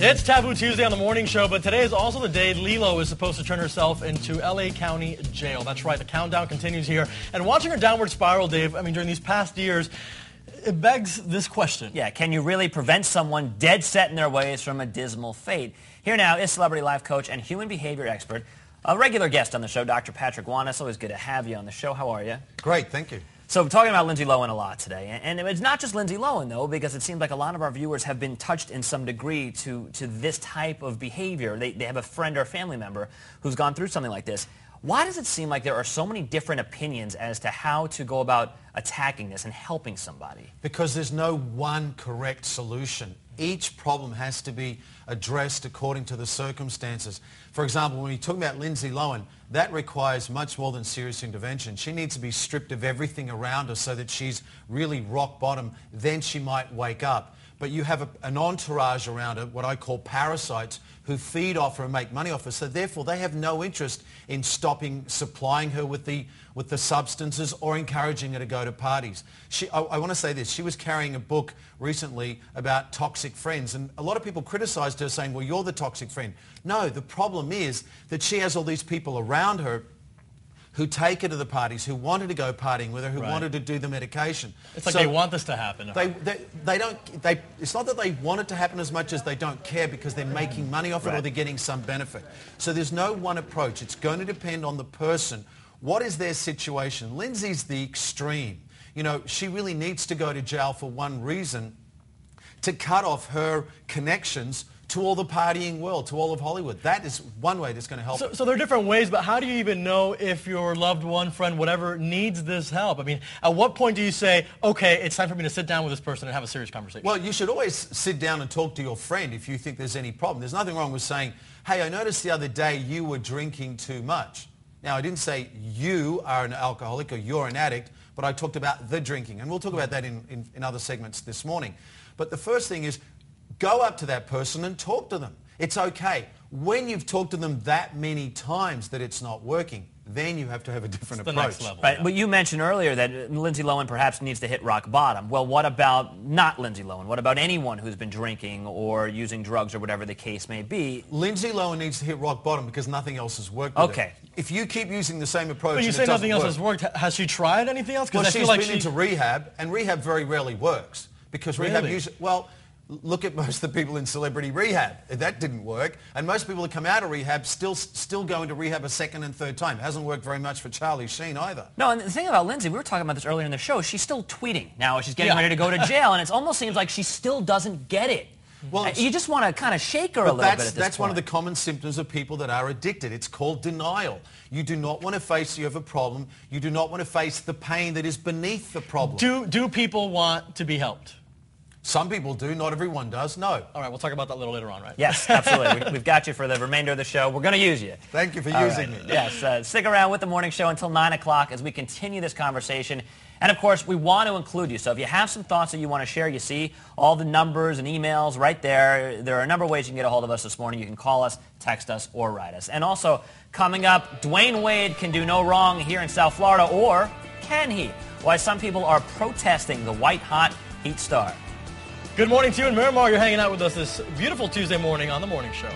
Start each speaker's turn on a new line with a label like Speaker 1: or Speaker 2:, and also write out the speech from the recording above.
Speaker 1: It's Taboo Tuesday on the morning show, but today is also the day Lilo is supposed to turn herself into LA County Jail. That's right, the countdown continues here. And watching her downward spiral, Dave, I mean, during these past years, it begs this question.
Speaker 2: Yeah, can you really prevent someone dead set in their ways from a dismal fate? Here now is celebrity life coach and human behavior expert, a regular guest on the show, Dr. Pt.1. Always good to have you on the show. How are you?
Speaker 3: Great, thank you.
Speaker 2: So we're talking about Lindsay Lohan a lot today, and it's not just Lindsay Lohan, though, because it seems like a lot of our viewers have been touched in some degree to this type of behavior. They have a friend or a family member who's gone through something like this. Why does it seem like there are so many different opinions as to how to go about attacking this and helping somebody?
Speaker 3: Because there's no one correct solution. Each problem has to be addressed according to the circumstances. For example, when we talk about Lindsay Lohan, that requires much more than serious intervention. She needs to be stripped of everything around her so that she's really rock bottom. Then she might wake up. But you have an entourage around her, what I call parasites, who feed off her and make money off her. So therefore, they have no interest in supplying her with the substances or encouraging her to go to parties. I want to say this. She was carrying a book recently about toxic friends, and a lot of people criticized her saying, well, you're the toxic friend. No, the problem is that she has all these people around her who take her to the parties, who wanted to go partying with her, who wanted to do the medication.
Speaker 1: It's like they want this to happen.
Speaker 3: It's not that they want it to happen as much as they don't care because they're making money off it or they're getting some benefit. So there's no one approach. It's going to depend on the person. What is their situation? Lindsay's the extreme. You know, she really needs to go to jail for one reason, to cut off her connections to all the partying world, to all of Hollywood. That is one way that's going to help.
Speaker 1: So there are different ways, but how do you even know if your loved one, friend, whatever, needs this help? I mean, at what point do you say, okay, it's time for me to sit down with this person and have a serious conversation?
Speaker 3: Well, you should always sit down and talk to your friend if you think there's any problem. There's nothing wrong with saying, hey, I noticed the other day you were drinking too much. Now, I didn't say you are an alcoholic or you're an addict, but I talked about the drinking. And we'll talk about that in other segments this morning. But the first thing is, go up to that person and talk to them. It's okay. When you've talked to them that many times that it's not working, then you have to have a different approach.
Speaker 1: The next level.
Speaker 2: Right, yeah. But you mentioned earlier that Lindsay Lohan perhaps needs to hit rock bottom. Well, what about not Lindsay Lohan? What about anyone who's been drinking or using drugs or whatever the case may be?
Speaker 3: Lindsay Lohan needs to hit rock bottom because nothing else has worked.
Speaker 2: Okay.
Speaker 3: If you see using the same approach,
Speaker 1: but you say nothing else has worked. Has she tried anything else?
Speaker 3: Well, she's been into rehab, and rehab very rarely works because rehab usually, well, look at most of the people in celebrity rehab. That didn't work. And most people that come out of rehab still go into rehab a second and third time. It hasn't worked very much for Charlie Sheen either.
Speaker 2: No, and the thing about Lindsay, we were talking about this earlier in the show, she's still tweeting now. She's getting ready to go to jail, and it almost seems like she still doesn't get it. Well, you just want to kind of shake her a little bit at this point.
Speaker 3: That's one of the common symptoms of people that are addicted. It's called denial. You do not want to face you have a problem. You do not want to face the pain that is beneath the problem.
Speaker 1: Do people want to be helped?
Speaker 3: Some people do, not everyone does, no.
Speaker 1: All right, we'll talk about that a little later on, right?
Speaker 2: Yes, absolutely. We've got you for the remainder of the show. We're going to use you.
Speaker 3: Thank you for using me.
Speaker 2: Yes, stick around with the morning show until 9 o'clock as we continue this conversation. And, of course, we want to include you. So if you have some thoughts that you want to share, you see all the numbers and emails right there. There are a number of ways you can get a hold of us this morning. You can call us, text us, or write us. And also, coming up, Dwayne Wade can do no wrong here in South Florida, or can he? Why some people are protesting the white-hot heat star.
Speaker 1: Good morning to you in Miramar. You're hanging out with us this beautiful Tuesday morning on The Morning Show.